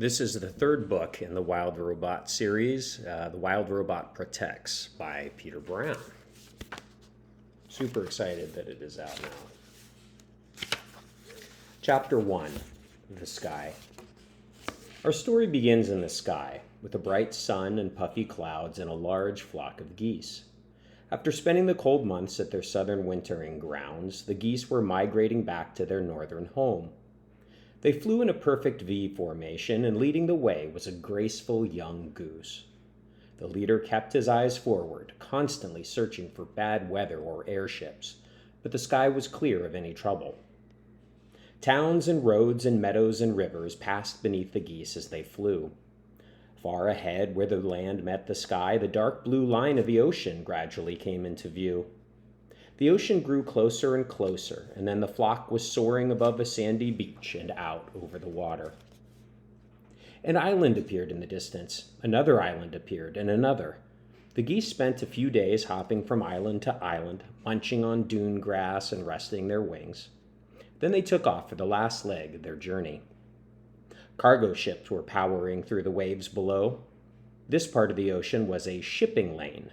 This is the third book in the Wild Robot series, The Wild Robot Protects by Peter Brown. Super excited that it is out now. Chapter 1, The Sky. Our story begins in the sky, with a bright sun and puffy clouds and a large flock of geese. After spending the cold months at their southern wintering grounds, the geese were migrating back to their northern home. They flew in a perfect V formation, and leading the way was a graceful young goose. The leader kept his eyes forward, constantly searching for bad weather or airships, but the sky was clear of any trouble. Towns and roads and meadows and rivers passed beneath the geese as they flew. Far ahead, where the land met the sky, the dark blue line of the ocean gradually came into view. The ocean grew closer and closer, and then the flock was soaring above a sandy beach and out over the water. An island appeared in the distance. Another island appeared, and another. The geese spent a few days hopping from island to island, munching on dune grass and resting their wings. Then they took off for the last leg of their journey. Cargo ships were powering through the waves below. This part of the ocean was a shipping lane.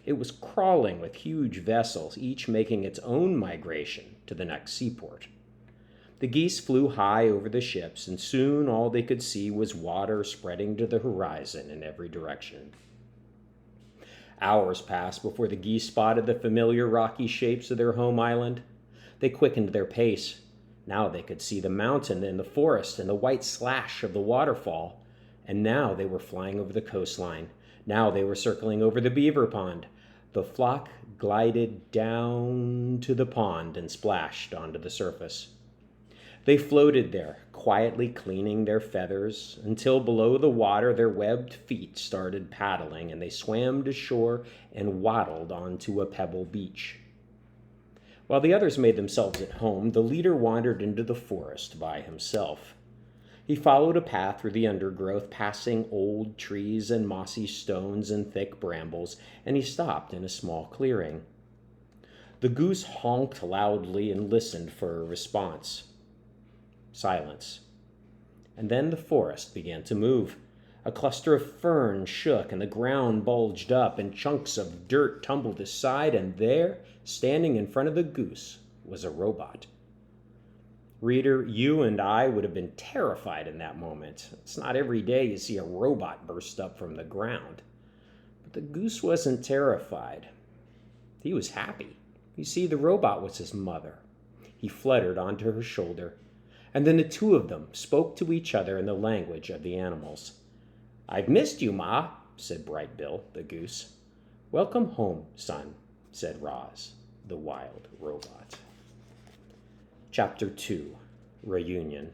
It was crawling with huge vessels, each making its own migration to the next seaport. The geese flew high over the ships, and soon all they could see was water spreading to the horizon in every direction. Hours passed before the geese spotted the familiar rocky shapes of their home island. They quickened their pace. Now they could see the mountain and the forest and the white slash of the waterfall. And now they were flying over the coastline. Now they were circling over the beaver pond. The flock glided down to the pond and splashed onto the surface. They floated there, quietly cleaning their feathers, until below the water their webbed feet started paddling, and they swam to shore and waddled onto a pebble beach. While the others made themselves at home, the leader wandered into the forest by himself. He followed a path through the undergrowth, passing old trees and mossy stones and thick brambles, and he stopped in a small clearing. The goose honked loudly and listened for a response. Silence. And then the forest began to move. A cluster of ferns shook, and the ground bulged up, and chunks of dirt tumbled aside, and there, standing in front of the goose, was a robot. Reader, you and I would have been terrified in that moment. It's not every day you see a robot burst up from the ground. But the goose wasn't terrified. He was happy. You see, the robot was his mother. He fluttered onto her shoulder, and then the two of them spoke to each other in the language of the animals. "I've missed you, Ma," said Bright Bill, the goose. "Welcome home, son," said Roz, the wild robot. Chapter 2, Reunion.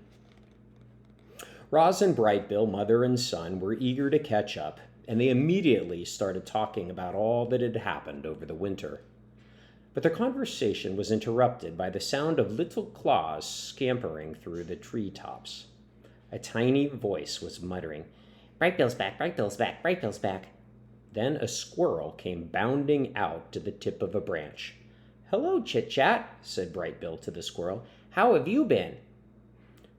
Roz and Bright Bill, mother and son, were eager to catch up, and they immediately started talking about all that had happened over the winter. But their conversation was interrupted by the sound of little claws scampering through the treetops. A tiny voice was muttering, "Bright Bill's back, Bright Bill's back, Bright Bill's back." Then a squirrel came bounding out to the tip of a branch. "Hello, Chit-Chat," said Bright Bill to the squirrel. "How have you been?"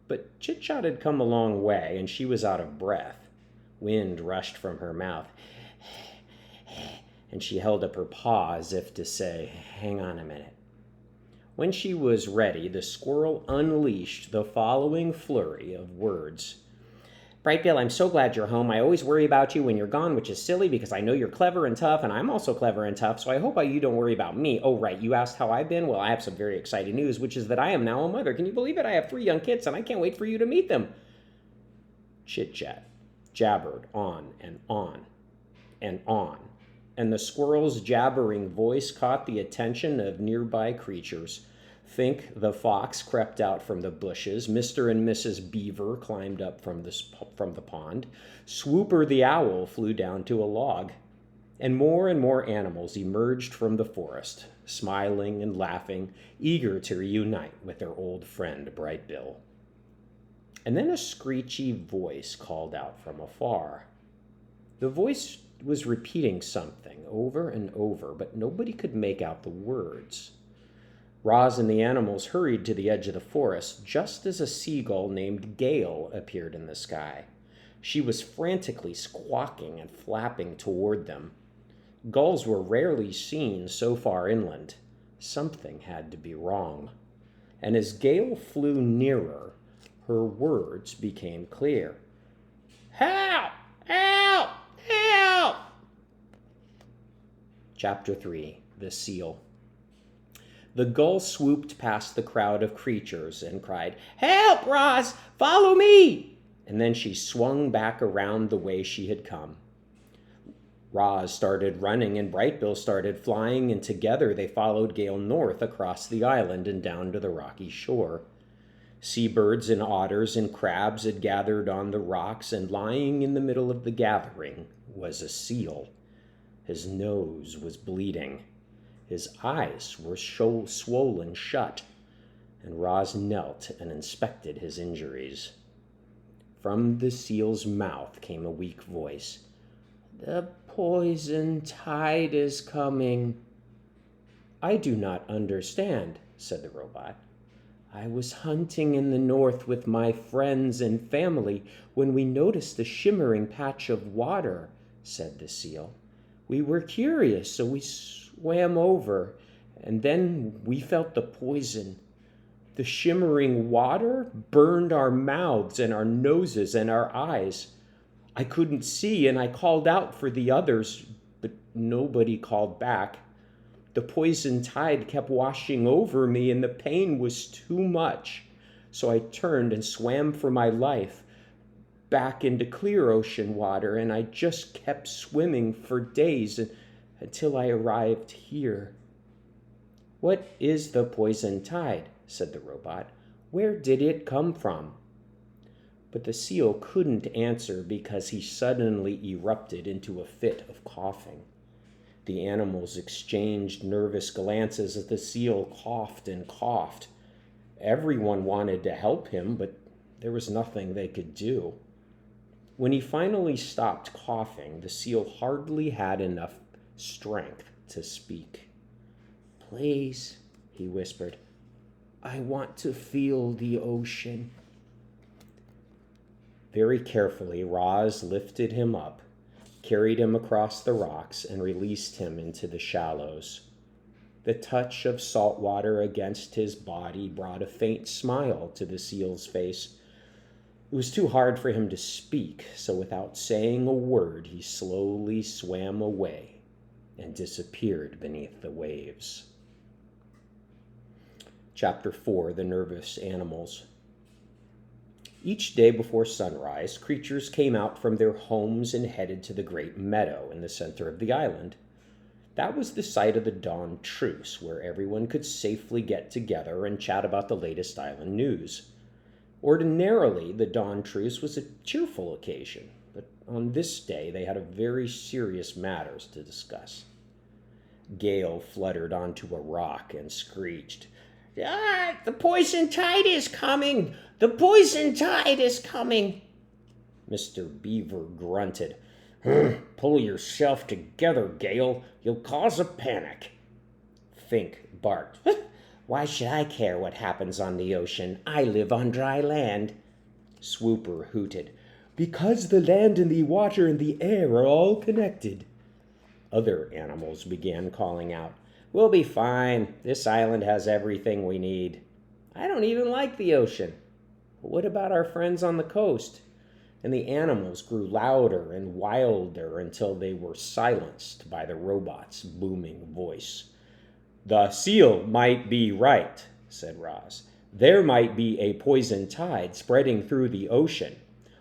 But Chit-Chat had come a long way, and she was out of breath. Wind rushed from her mouth, and she held up her paw as if to say, "Hang on a minute." When she was ready, the squirrel unleashed the following flurry of words. "Bright Bill, I'm so glad you're home. I always worry about you when you're gone, which is silly because I know you're clever and tough, and I'm also clever and tough, so I hope you don't worry about me. Oh, right, you asked how I've been? Well, I have some very exciting news, which is that I am now a mother. Can you believe it? I have 3 young kids, and I can't wait for you to meet them." Chit-Chat jabbered on and on and on, and the squirrel's jabbering voice caught the attention of nearby creatures. Think the fox crept out from the bushes, Mr. and Mrs. Beaver climbed up from the pond, Swooper the owl flew down to a log, and more animals emerged from the forest, smiling and laughing, eager to reunite with their old friend Bright Bill. And then a screechy voice called out from afar. The voice was repeating something over and over, but nobody could make out the words. Roz and the animals hurried to the edge of the forest just as a seagull named Gale appeared in the sky. She was frantically squawking and flapping toward them. Gulls were rarely seen so far inland. Something had to be wrong. And as Gale flew nearer, her words became clear. "Help! Help! Help!" Chapter 3. The Seal. The gull swooped past the crowd of creatures and cried, "Help, Roz! Follow me!" And then she swung back around the way she had come. Roz started running and Brightbill started flying, and together they followed Gale north across the island and down to the rocky shore. Seabirds and otters and crabs had gathered on the rocks, and lying in the middle of the gathering was a seal. His nose was bleeding. His eyes were swollen shut, and Roz knelt and inspected his injuries. From the seal's mouth came a weak voice. "The poison tide is coming." "I do not understand," said the robot. "I was hunting in the north with my friends and family when we noticed a shimmering patch of water," said the seal. "We were curious, so we swam over, and then we felt the poison. The shimmering water burned our mouths and our noses and our eyes. I couldn't see, and I called out for the others, but nobody called back. The poison tide kept washing over me, and the pain was too much. So I turned and swam for my life back into clear ocean water, and I just kept swimming for days until I arrived here." "What is the poison tide?" said the robot. "Where did it come from?" But the seal couldn't answer because he suddenly erupted into a fit of coughing. The animals exchanged nervous glances as the seal coughed and coughed. Everyone wanted to help him, but there was nothing they could do. When he finally stopped coughing, the seal hardly had enough strength to speak. "Please," he whispered, "I want to feel the ocean." Very carefully, Roz lifted him up, carried him across the rocks, and released him into the shallows. The touch of salt water against his body brought a faint smile to the seal's face. It was too hard for him to speak, so without saying a word, he slowly swam away and disappeared beneath the waves. Chapter 4. The Nervous Animals. Each day before sunrise, creatures came out from their homes and headed to the great meadow in the center of the island. That was the site of the dawn truce, where everyone could safely get together and chat about the latest island news. Ordinarily, the dawn truce was a cheerful occasion, but on this day they had very serious matters to discuss. Gale fluttered onto a rock and screeched, "The poison tide is coming! The poison tide is coming!" Mr. Beaver grunted, "Pull yourself together, Gale. You'll cause a panic." Fink barked, "Why should I care what happens on the ocean? I live on dry land." Swooper hooted, "Because the land and the water and the air are all connected." Other animals began calling out, "We'll be fine. This island has everything we need." "I don't even like the ocean." "But what about our friends on the coast?" And the animals grew louder and wilder until they were silenced by the robot's booming voice. "The seal might be right," said Roz. "There might be a poison tide spreading through the ocean,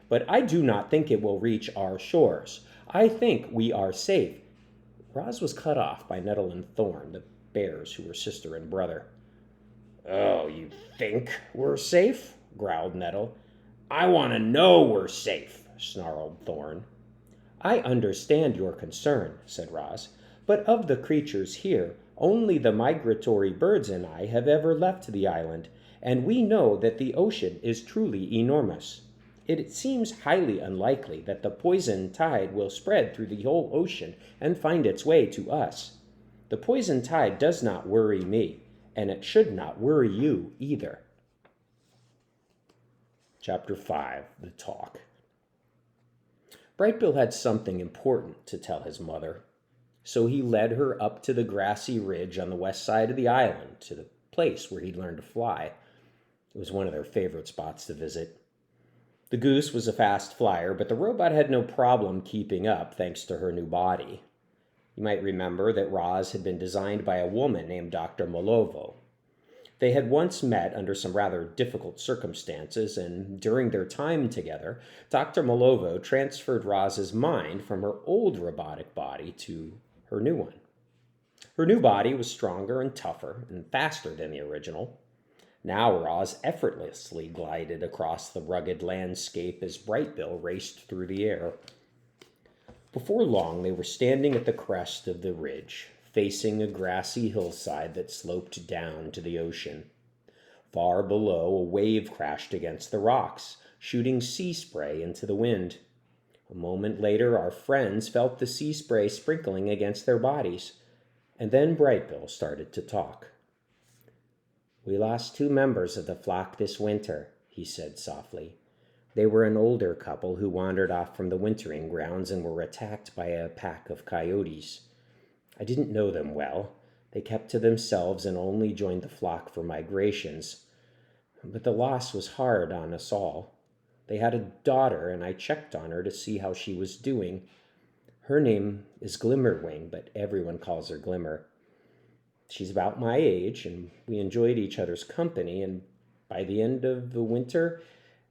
but I do not think it will reach our shores. I think we are safe." Roz was cut off by Nettle and Thorn, the bears who were sister and brother. "Oh, you think we're safe?" growled Nettle. "I want to know we're safe," snarled Thorn. "I understand your concern," said Roz, "but of the creatures here, only the migratory birds and I have ever left the island, and we know that the ocean is truly enormous. It seems highly unlikely that the poison tide will spread through the whole ocean and find its way to us. The poison tide does not worry me, and it should not worry you either." Chapter 5. The Talk. Brightbill had something important to tell his mother, so he led her up to the grassy ridge on the west side of the island to the place where he'd learned to fly. It was one of their favorite spots to visit. The goose was a fast flyer, but the robot had no problem keeping up thanks to her new body. You might remember that Roz had been designed by a woman named Dr. Molovo. They had once met under some rather difficult circumstances, and during their time together, Dr. Molovo transferred Roz's mind from her old robotic body to her new one. Her new body was stronger and tougher and faster than the original. Now Roz effortlessly glided across the rugged landscape as Brightbill raced through the air. Before long, they were standing at the crest of the ridge, facing a grassy hillside that sloped down to the ocean. Far below, a wave crashed against the rocks, shooting sea spray into the wind. A moment later, our friends felt the sea spray sprinkling against their bodies, and then Brightbill started to talk. "We lost 2 members of the flock this winter," he said softly. "They were an older couple who wandered off from the wintering grounds and were attacked by a pack of coyotes. I didn't know them well. They kept to themselves and only joined the flock for migrations. But the loss was hard on us all. They had a daughter, and I checked on her to see how she was doing. Her name is Glimmerwing, but everyone calls her Glimmer. She's about my age, and we enjoyed each other's company, and by the end of the winter,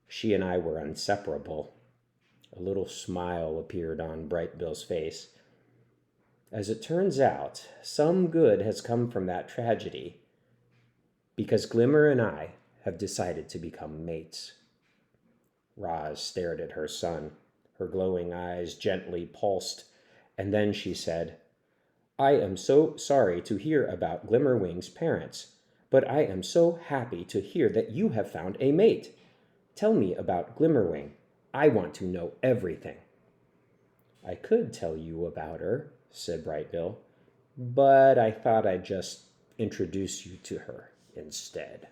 she and I were inseparable." A little smile appeared on Brightbill's face. "As it turns out, some good has come from that tragedy, because Glimmer and I have decided to become mates." Roz stared at her son. Her glowing eyes gently pulsed, and then she said, "I am so sorry to hear about Glimmerwing's parents, but I am so happy to hear that you have found a mate. Tell me about Glimmerwing. I want to know everything." "I could tell you about her," said Brightbill, "but I thought I'd just introduce you to her instead."